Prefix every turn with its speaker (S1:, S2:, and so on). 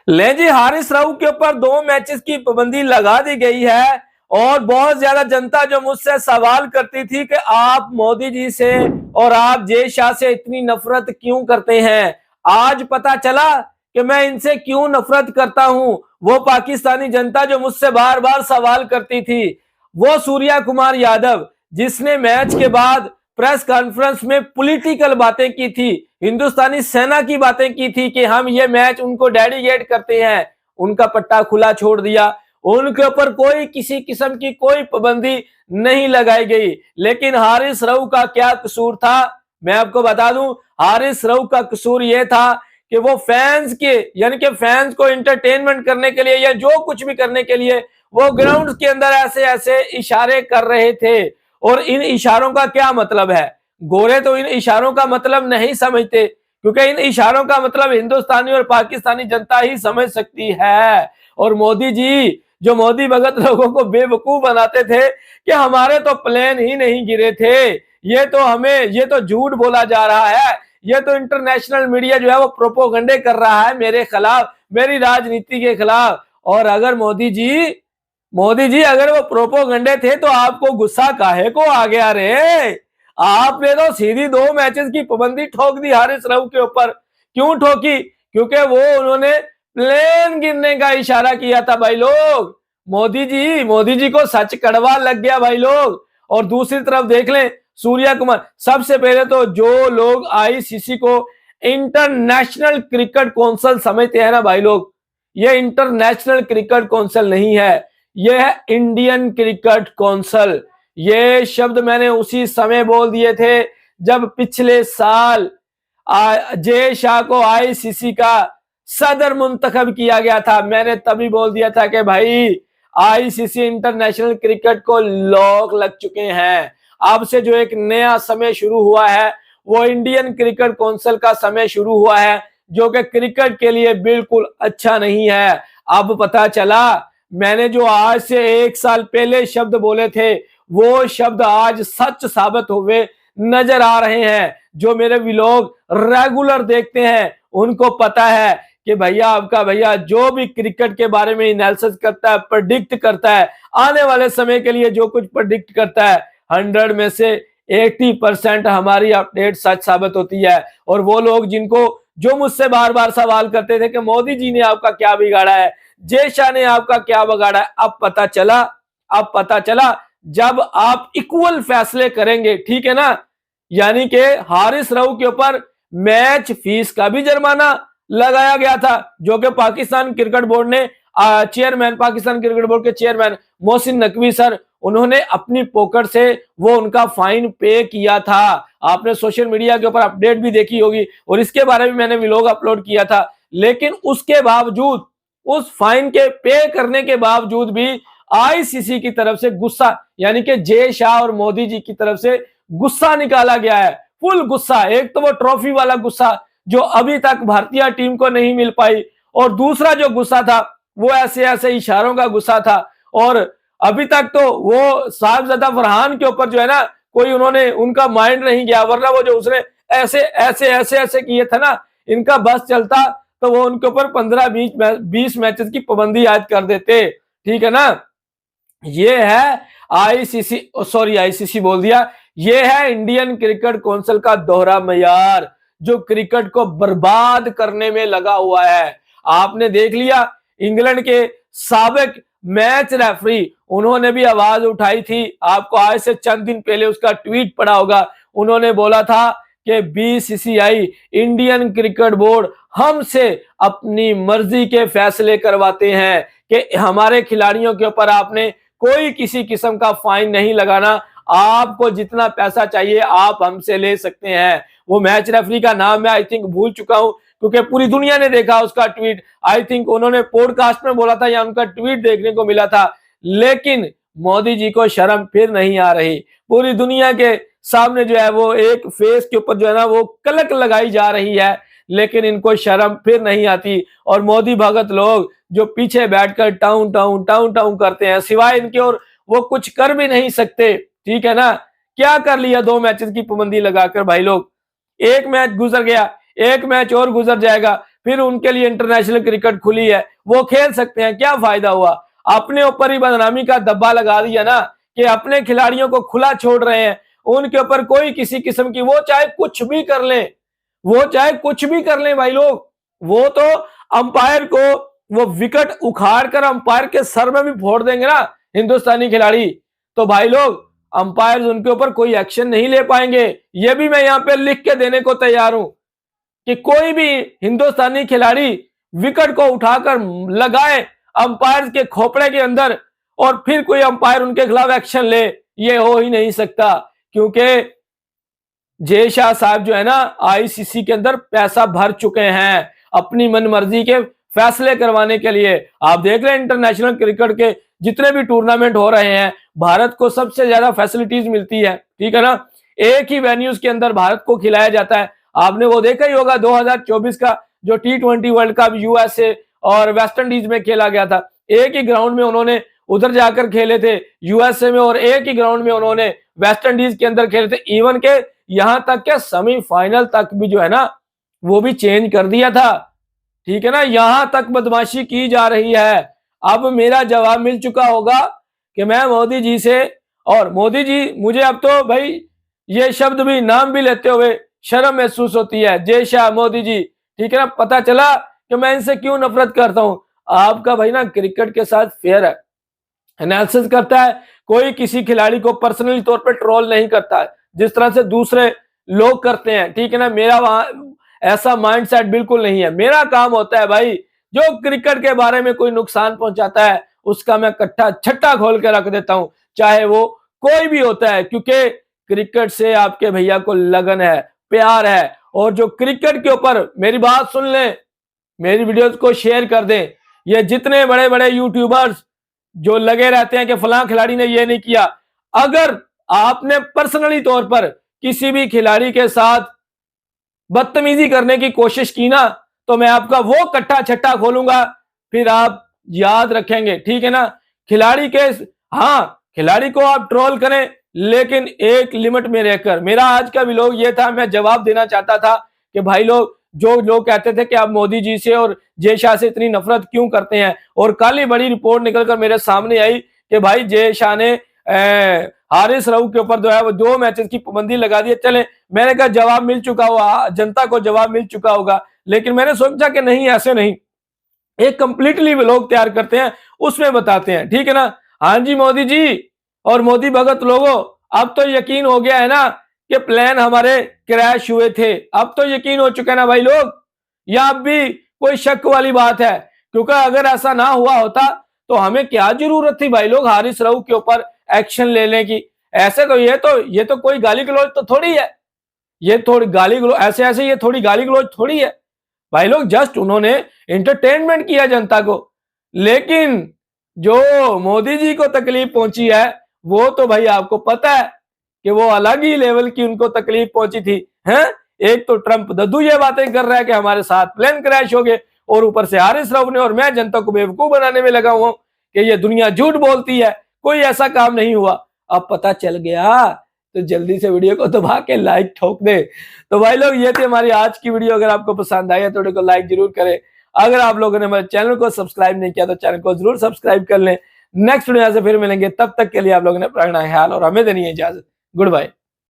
S1: ले जी, हारिस राउफ के ऊपर 2 मैचेस की पाबंदी लगा दी गई है। और बहुत ज्यादा जनता जो मुझसे सवाल करती थी कि आप मोदी जी से और आप जय शाह से इतनी नफरत क्यों करते हैं, आज पता चला कि मैं इनसे क्यों नफरत करता हूं। वो पाकिस्तानी जनता जो मुझसे बार बार सवाल करती थी, वो सूर्या कुमार यादव जिसने मैच के बाद प्रेस कॉन्फ्रेंस में पॉलिटिकल बातें की थी, हिंदुस्तानी सेना की बातें की थी कि हम ये मैच उनको डेडिकेट करते हैं, उनका पट्टा खुला छोड़ दिया। उनके ऊपर कोई किसी किस्म की कोई पाबंदी नहीं लगाई गई। लेकिन हारिस राउफ का क्या कसूर था, मैं आपको बता दूं। हारिस राउफ का कसूर यह था कि वो फैंस के यानी कि फैंस को एंटरटेनमेंट करने के लिए या जो कुछ भी करने के लिए वो ग्राउंड के अंदर ऐसे ऐसे इशारे कर रहे थे। और इन इशारों का क्या मतलब है, गोरे तो इन इशारों का मतलब नहीं समझते, क्योंकि इन इशारों का मतलब हिंदुस्तानी और पाकिस्तानी जनता ही समझ सकती है। और मोदी जी जो मोदी भगत लोगों को बेवकूफ बनाते थे कि हमारे तो प्लेन ही नहीं गिरे थे, ये तो झूठ बोला जा रहा है, ये तो इंटरनेशनल मीडिया जो है वो प्रोपोगंडे कर रहा है मेरे खिलाफ, मेरी राजनीति के खिलाफ। और अगर मोदी जी अगर वो प्रोपोगंडे थे तो आपको गुस्सा काहे को आ गया रे। आपने तो सीधी 2 मैचेस की पाबंदी ठोक दी हारिस राउफ के ऊपर। क्यों ठोकी, क्योंकि वो उन्होंने प्लेन गिरने का इशारा किया था भाई लोग। मोदी जी को सच कड़वा लग गया भाई लोग। और दूसरी तरफ देख लें सूर्या कुमार, सबसे पहले तो जो लोग आईसीसी को इंटरनेशनल क्रिकेट काउंसिल समझते हैं ना भाई लोग, ये इंटरनेशनल क्रिकेट काउंसिल नहीं है, ये है इंडियन क्रिकेट काउंसिल। ये शब्द मैंने उसी समय बोल दिए थे जब पिछले साल जय शाह को आईसीसी का सदर मुंतखब किया गया था। मैंने तभी बोल दिया था कि भाई आईसीसी इंटरनेशनल क्रिकेट को लॉक लग चुके हैं। अब से जो एक नया समय शुरू हुआ है वो इंडियन क्रिकेट काउंसिल का समय शुरू हुआ है, जो कि क्रिकेट के लिए बिल्कुल अच्छा नहीं है। अब पता चला, मैंने जो आज से 1 साल पहले शब्द बोले थे वो शब्द आज सच साबित हुए नजर आ रहे हैं। जो मेरे व्लॉग रेगुलर देखते हैं उनको पता है कि भैया आपका भैया जो भी क्रिकेट के बारे में एनालिसिस करता है, प्रेडिक्ट करता है, आने वाले समय के लिए जो कुछ प्रेडिक्ट करता है, 100 में से 80% हमारी अपडेट सच साबित होती है। और वो लोग जो मुझसे बार बार सवाल करते थे कि मोदी जी ने आपका क्या बिगाड़ा है, जय शाह ने आपका क्या बिगाड़ा है, अब पता चला जब आप इक्वल फैसले करेंगे, ठीक है ना। यानी कि हारिस राउफ के ऊपर मैच फीस का भी जुर्माना लगाया गया था, जो कि पाकिस्तान क्रिकेट बोर्ड ने पाकिस्तान क्रिकेट बोर्ड के चेयरमैन मोहसिन नकवी सर, उन्होंने अपनी पॉकेट से वो उनका फाइन पे किया था। आपने सोशल मीडिया के ऊपर अपडेट भी देखी होगी और इसके बारे में मैंने व्लॉग अपलोड किया था। लेकिन उसके बावजूद, उस फाइन के पे करने के बावजूद भी आईसीसी की तरफ से गुस्सा, यानी कि जय शाह और मोदी जी की तरफ से गुस्सा निकाला गया है, फुल गुस्सा। एक तो वो ट्रॉफी वाला गुस्सा जो अभी तक भारतीय टीम को नहीं मिल पाई, और दूसरा जो गुस्सा था वो ऐसे ऐसे इशारों का गुस्सा था। और अभी तक तो वो साहिबजादा फरहान के ऊपर जो है ना, कोई उन्होंने उनका माइंड नहीं गया, वरना वो जो उसने ऐसे ऐसे ऐसे ऐसे किए थे ना, इनका बस चलता तो वो उनके ऊपर 15-20 मैचेस की पाबंदी याद कर देते, ठीक है ना। ये है आईसीसी बोल दिया, ये है इंडियन क्रिकेट काउंसिल का दोहरा मयार जो क्रिकेट को बर्बाद करने में लगा हुआ है। आपने देख लिया इंग्लैंड के साबिक मैच रेफरी, उन्होंने भी आवाज उठाई थी। आपको आज से चंद दिन पहले उसका ट्वीट पड़ा होगा। उन्होंने बोला था कि बीसीसीआई, इंडियन क्रिकेट बोर्ड हमसे अपनी मर्जी के फैसले करवाते हैं कि हमारे खिलाड़ियों के ऊपर आपने कोई किसी किस्म का फाइन नहीं लगाना, आपको जितना पैसा चाहिए आप हमसे ले सकते हैं। वो मैच रेफरी का नाम मैं आई थिंक भूल चुका हूं, क्योंकि पूरी दुनिया ने देखा उसका ट्वीट। आई थिंक उन्होंने पॉडकास्ट में बोला था या उनका ट्वीट देखने को मिला था। लेकिन मोदी जी को शर्म फिर नहीं आ रही, पूरी दुनिया के सामने जो है वो एक फेस के ऊपर जो है ना वो कलक लगाई जा रही है, लेकिन इनको शर्म फिर नहीं आती। और मोदी भगत लोग जो पीछे बैठकर टाउन टाउन टाउन टाउन करते हैं, सिवाय इनके और वो कुछ कर भी नहीं सकते, ठीक है ना। क्या कर लिया 2 मैचेस की पाबंदी लगाकर भाई लोग। एक मैच गुजर गया, एक मैच और गुजर जाएगा, फिर उनके लिए इंटरनेशनल क्रिकेट खुली है, वो खेल सकते हैं। क्या फायदा हुआ? अपने ऊपर ही बदनामी का धब्बा लगा दिया ना कि अपने खिलाड़ियों को खुला छोड़ रहे हैं, उनके ऊपर कोई किसी किस्म की, वो चाहे कुछ भी कर ले, वो चाहे कुछ भी कर ले भाई लोग, वो तो अंपायर को वो विकेट उखाड़ कर अंपायर के सर में भी फोड़ देंगे ना हिंदुस्तानी खिलाड़ी, तो भाई लोग अंपायर उनके ऊपर कोई एक्शन नहीं ले पाएंगे। ये भी मैं यहां पे लिख के देने को तैयार हूं कि कोई भी हिंदुस्तानी खिलाड़ी विकेट को उठाकर लगाए अंपायर के खोपड़े के अंदर और फिर कोई अंपायर उनके खिलाफ एक्शन ले, ये हो ही नहीं सकता। क्योंकि जय शाह साहब जो है ना आईसीसी के अंदर पैसा भर चुके हैं अपनी मनमर्जी के फैसले करवाने के लिए। आप देख रहे हैं इंटरनेशनल क्रिकेट के जितने भी टूर्नामेंट हो रहे हैं, भारत को सबसे ज्यादा फैसिलिटीज मिलती है, ठीक है ना। एक ही वेन्यूज के अंदर भारत को खिलाया जाता है। आपने वो देखा ही होगा 2024 का जो T20 वर्ल्ड कप यूएसए और वेस्ट इंडीज में खेला गया था। एक ही ग्राउंड में उन्होंने उधर जाकर खेले थे यूएसए में, और एक ही ग्राउंड में उन्होंने वेस्ट इंडीज के अंदर खेले थे। इवन के यहां तक के सेमीफाइनल तक भी जो है ना वो भी चेंज कर दिया था, ठीक है ना। यहां तक बदमाशी की जा रही है। अब मेरा जवाब मिल चुका होगा कि मैं मोदी जी से, और मोदी जी मुझे अब तो भाई ये शब्द भी नाम भी लेते हुए शर्म महसूस होती है, जय शाह मोदी जी, ठीक है ना। पता चला कि मैं इनसे क्यों नफरत करता हूं। आपका भाई ना क्रिकेट के साथ फेयर है, एनालिसिस करता है, कोई किसी खिलाड़ी को पर्सनली तौर पे ट्रोल नहीं करता है जिस तरह से दूसरे लोग करते हैं, ठीक है ना। मेरा वहां ऐसा माइंडसेट बिल्कुल नहीं है। मेरा काम होता है भाई जो क्रिकेट के बारे में कोई नुकसान पहुंचाता है उसका मैं कट्टा छट्टा खोल के रख देता हूं, चाहे वो कोई भी होता है। क्योंकि क्रिकेट से आपके भैया को लगन है, प्यार है, और जो क्रिकेट के ऊपर, मेरी बात सुन लें, मेरी वीडियोस को शेयर कर दें। ये जितने बड़े बड़े यूट्यूबर्स जो लगे रहते हैं कि फलां खिलाड़ी ने ये नहीं किया, अगर आपने पर्सनली तौर पर किसी भी खिलाड़ी के साथ बदतमीजी करने की कोशिश की ना तो मैं आपका वो कट्टा छट्टा खोलूंगा, फिर आप याद रखेंगे, ठीक है ना। खिलाड़ी के, हाँ खिलाड़ी को आप ट्रोल करें लेकिन एक लिमिट में रहकर। मेरा आज का व्लॉग ये था, मैं जवाब देना चाहता था कि भाई लोग जो लोग कहते थे कि आप मोदी जी से और जय शाह से इतनी नफरत क्यों करते हैं, और कल ही बड़ी रिपोर्ट निकलकर मेरे सामने आई कि भाई जय शाह ने हारिस रऊफ के ऊपर जो है वो 2 मैचेस की पाबंदी लगा दी है। चले, मैंने कहा जवाब मिल चुका होगा, जनता को जवाब मिल चुका होगा, लेकिन मैंने सोचा कि नहीं, ऐसे नहीं, एक कंप्लीटली व्लॉग तैयार करते हैं, उसमें बताते हैं, ठीक है ना। हाँ जी मोदी जी और मोदी भगत लोगों, अब तो यकीन हो गया है ना कि प्लान हमारे क्रैश हुए थे। अब तो यकीन हो चुका है ना भाई लोग, या अब भी कोई शक वाली बात है? क्योंकि अगर ऐसा ना हुआ होता तो हमें क्या जरूरत थी भाई लोग हारिस रऊफ के ऊपर एक्शन लेने की। ऐसे तो ये तो कोई गाली गलौज तो थोड़ी है, ये थोड़ी गाली गलौज ऐसे ऐसे ये थोड़ी गाली गलौज थोड़ी है भाई लोग। जस्ट उन्होंने एंटरटेनमेंट किया जनता को, लेकिन जो मोदी जी को तकलीफ पहुंची है वो तो भाई आपको पता है कि वो अलग ही लेवल की उनको तकलीफ पहुंची थी, हैं। एक तो ट्रंप दद्दू ये बातें कर रहा है कि हमारे साथ प्लेन क्रैश हो गए, और ऊपर से हारिस रऊफ ने और मैं जनता को बेवकूफ बनाने में लगा हुआ कि ये दुनिया झूठ बोलती है, कोई ऐसा काम नहीं हुआ। अब पता चल गया तो जल्दी से वीडियो को दबा के लाइक ठोक दे। तो भाई लोग ये थी हमारी आज की वीडियो। अगर आपको पसंद आई है तो वीडियो को लाइक जरूर करें। अगर आप लोगों ने हमारे चैनल को सब्सक्राइब नहीं किया तो चैनल को जरूर सब्सक्राइब कर लें। नेक्स्ट वीडियो से फिर मिलेंगे, तब तक के लिए आप लोगों ने अपना ख्याल और हमें देनी है इजाजत। Good bye.